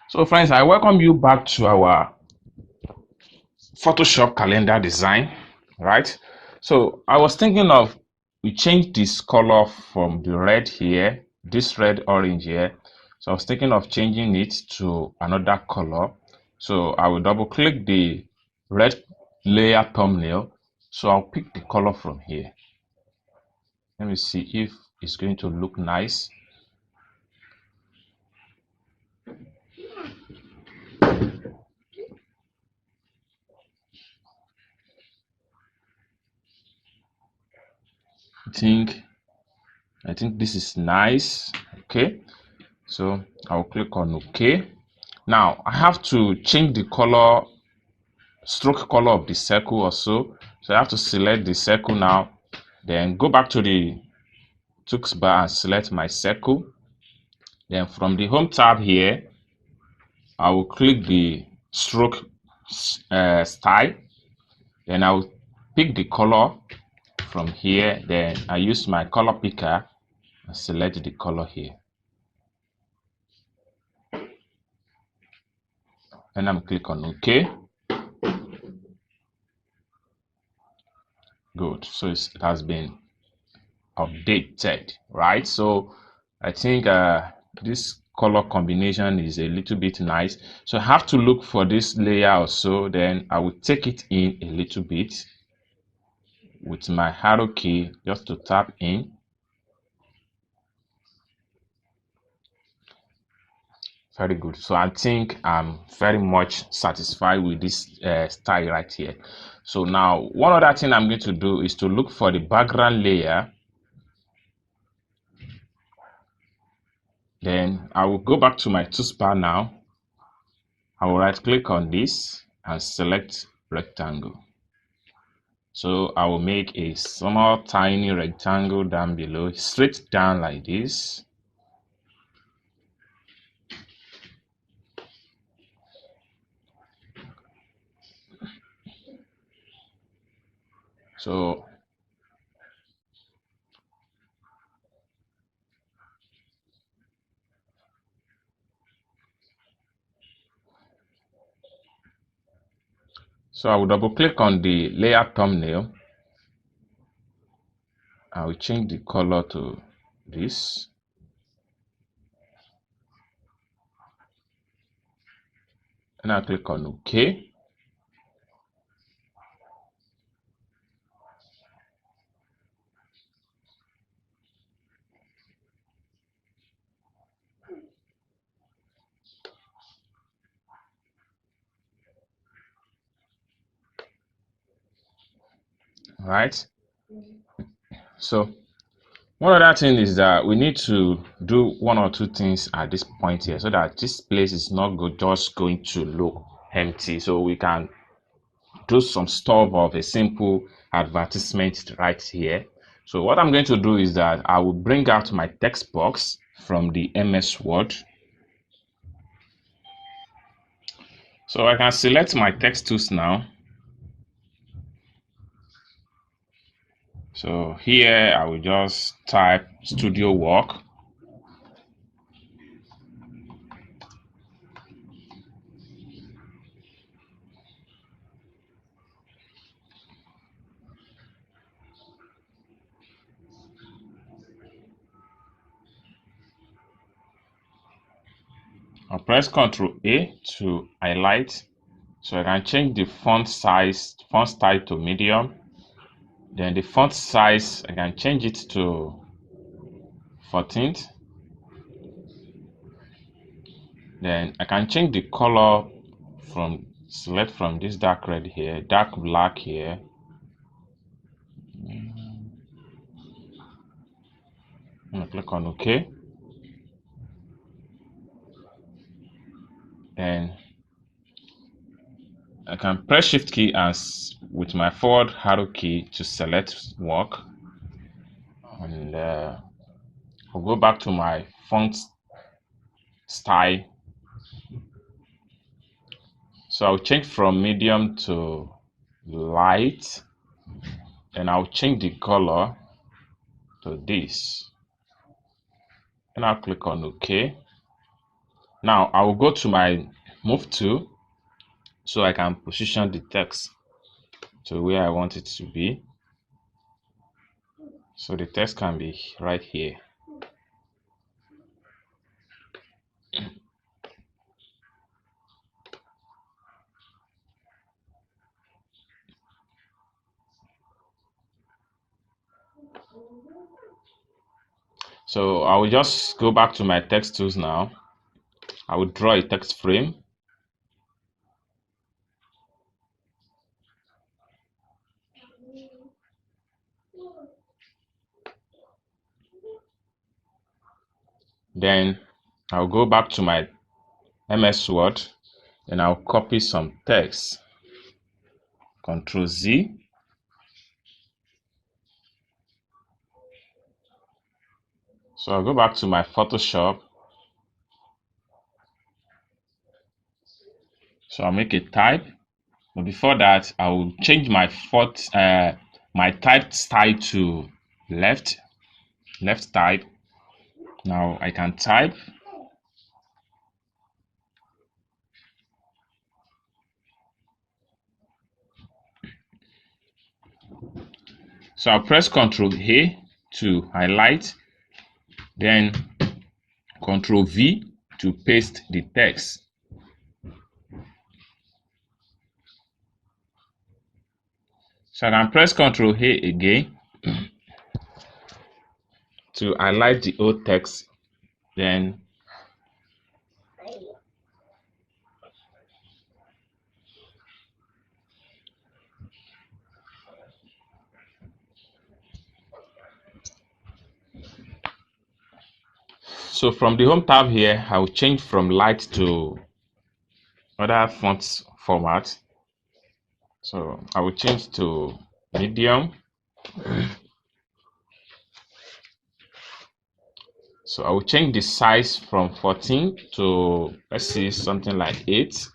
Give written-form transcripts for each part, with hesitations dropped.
So friends, I welcome you back to our Photoshop calendar design, right? So I was thinking of, we change this color from the red here, this red orange here. So I was thinking of changing it to another color. So I will double click the red layer thumbnail. So I'll pick the color from here. Let me see if it's going to look nice. I think this is nice. Okay, so I'll click on OK. Now I have to change the color, stroke color of the circle also. So I have to select the circle now, then go back to the toolbar and select my circle. Then from the home tab here, I will click the stroke style. Then I will pick the color from here. Then I use my color picker and select the color here. And I'm click on OK. Good. So it has been updated, right? So I think this color combination is a little bit nice. So I have to look for this layer also. Then I will take it in a little bit with my arrow key just to tap in. Very good. So I think I'm very much satisfied with this style right here. So now one other thing I'm going to do is to look for the background layer. Then I will go back to my toolbar now. I will right click on this and select rectangle. So I will make a small tiny rectangle down below, straight down like this. So I will double click on the layer thumbnail. I will change the color to this. And I'll click on OK. All right. So one other thing is that we need to do one or two things at this point here so that this place is not just going to look empty. So we can do some stuff of a simple advertisement right here. So what I'm going to do is that I will bring out my text box from the MS Word. So I can select my text tools now. So here I will just type studio work. I'll press Ctrl A to highlight. So I can change the font size, font style to medium. Then the font size, I can change it to 14th. Then I can change the color from, select from this dark red here, dark black here. I'm gonna click on OK. Then I can press Shift key and with my forward arrow key to select work. And I'll go back to my font style. So I'll change from medium to light. And I'll change the color to this. And I'll click on OK. Now I will go to my move tool so I can position the text to where I want it to be. So the text can be right here. So I will just go back to my text tools now. I will draw a text frame. Then I'll go back to my MS Word and I'll copy some text. Control Z. So I'll go back to my Photoshop. So I'll make a type. But before that, I will change my font, my type style to left type. Now I can type. So I'll press Ctrl A to highlight, then Ctrl V to paste the text. So I can press Ctrl A again to highlight the old text, then so from the home tab here, I will change from light to other font format. So I will change to medium. So I will change the size from 14 to, let's see, something like 8.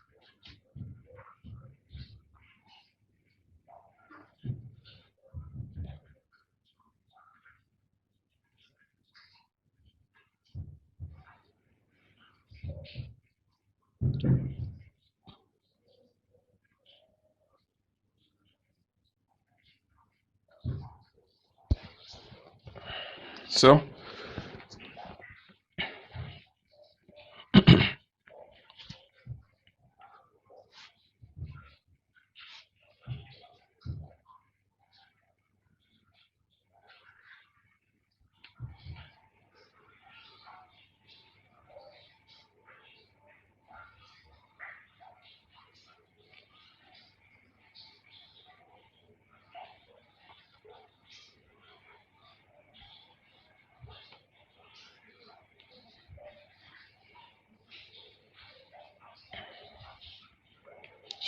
So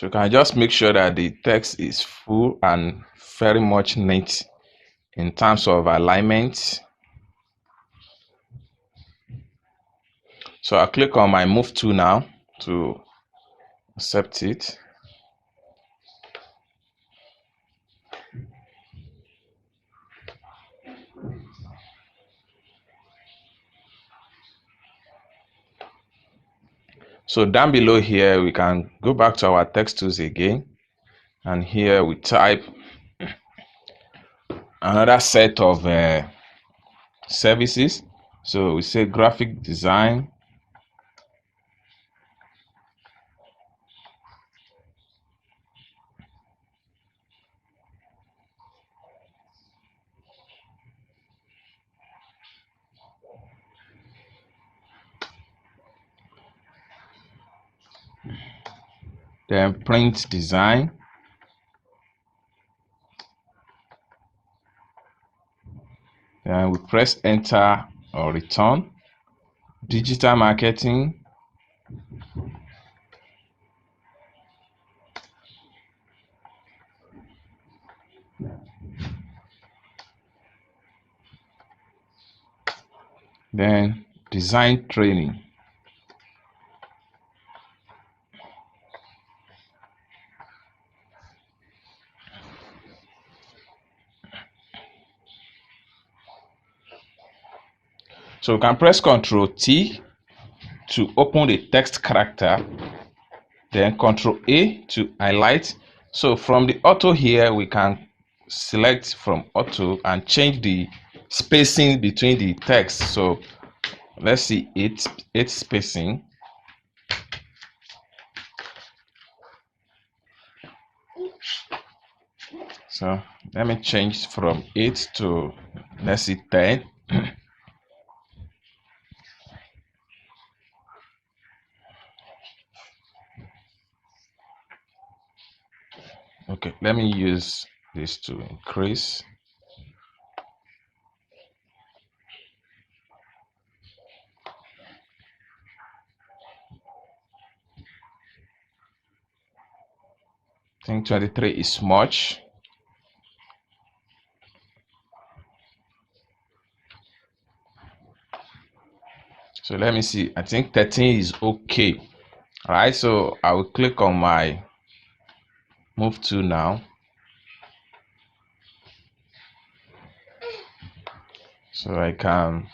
you can just make sure that the text is full and very much neat in terms of alignment. So I'll click on my move tool now to accept it. So down below here, we can go back to our text tools again. And here we type another set of services. So we say graphic design. Then print design. Then we press enter or return. Digital marketing. Then design training. So we can press Ctrl T to open the text character, then Control A to highlight. So from the auto here, we can select from auto and change the spacing between the text. So let's see, eight spacing. So let me change from 8 to, let's see, 10. Okay, let me use this to increase. I think 23 is much. So let me see, I think 13 is okay. All right, so I will click on my move to now. So I can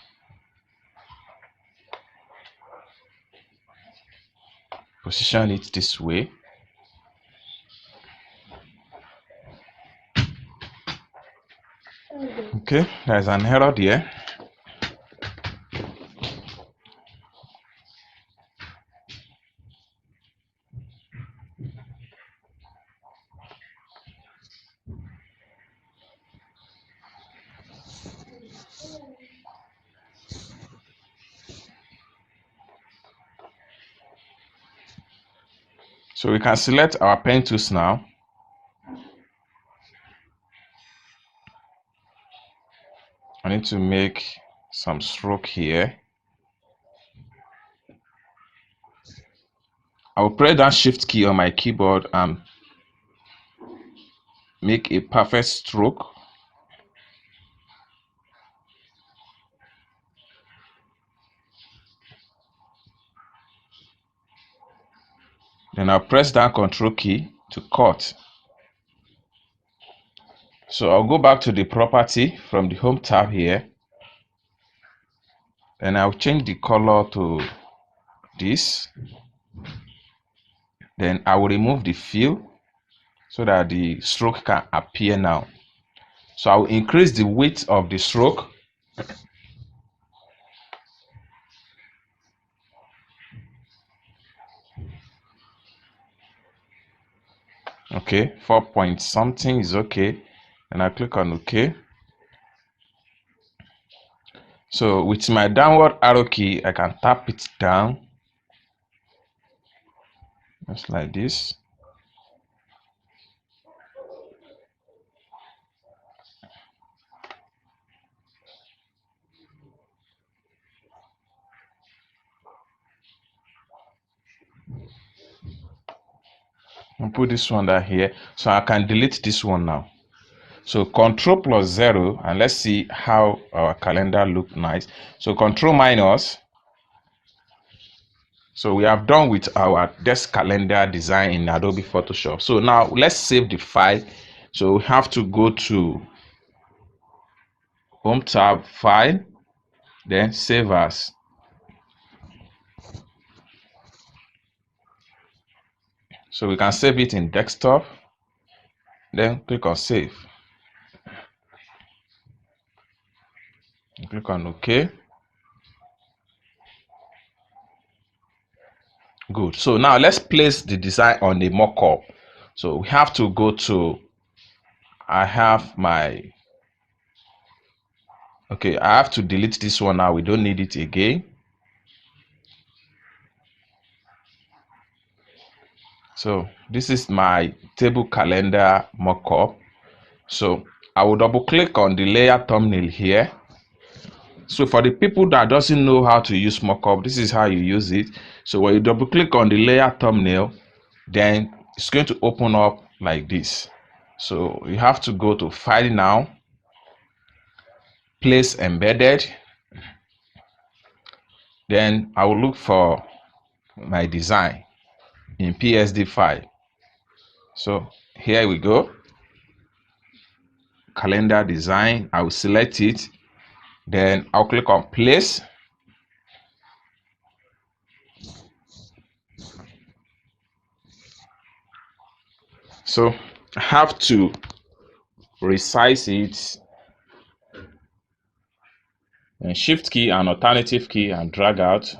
position it this way. Okay, there's an error there. So we can select our pen tools now. I need to make some stroke here. I will press that shift key on my keyboard and make a perfect stroke. Then I'll press down Control key to cut. So I'll go back to the property from the Home tab here. Then I'll change the color to this. Then I will remove the fill so that the stroke can appear now. So I will increase the width of the stroke. Okay, 4 point something is okay. And I click on OK. So with my downward arrow key, I can tap it down, just like this. And put this one down here, so I can delete this one now. So Control plus 0, and let's see how our calendar look nice. So Control minus. So we have done with our desk calendar design in Adobe Photoshop. So now let's save the file. So we have to go to Home tab, File, then Save As. So we can save it in desktop, then click on Save. Click on OK. Good. So now let's place the design on the mockup. So we have to go to, I have to delete this one now. We don't need it again. So this is my table calendar mockup. So I will double click on the layer thumbnail here. So for the people that doesn't know how to use mockup, this is how you use it. So when you double click on the layer thumbnail, then it's going to open up like this. So you have to go to File now, Place Embedded. Then I will look for my design in PSD file. So here we go. Calendar design. I will select it. Then I'll click on Place. So I have to resize it, and shift key and alternative key and drag out.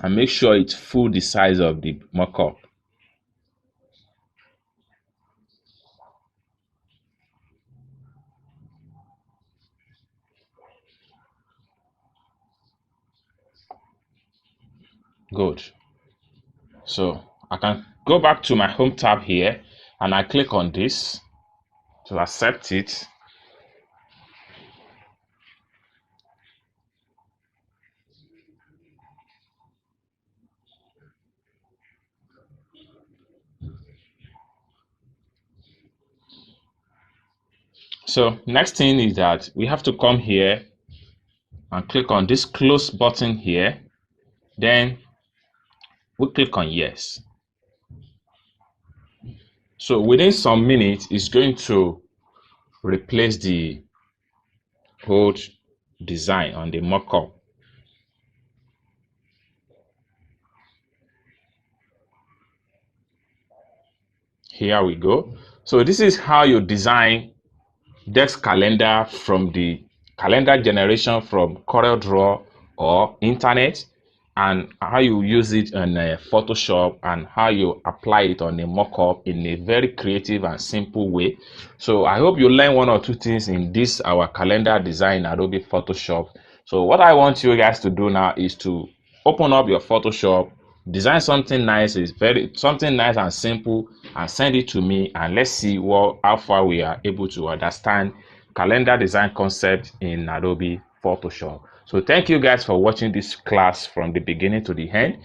And make sure it's full the size of the mockup. Good. So I can go back to my home tab here and I click on this to accept it. So next thing is that we have to come here and click on this close button here. Then we click on yes. So within some minutes, it's going to replace the old design on the mockup. Here we go. So this is how you design desk calendar from the calendar generation from CorelDRAW or internet, and how you use it in Photoshop, and how you apply it on a mockup in a very creative and simple way. So I hope you learn one or two things in this our calendar design Adobe Photoshop. So what I want you guys to do now is to open up your Photoshop, design something nice, something nice and simple, and send it to me, and let's see how far we are able to understand calendar design concept in Adobe Photoshop. So thank you guys for watching this class from the beginning to the end.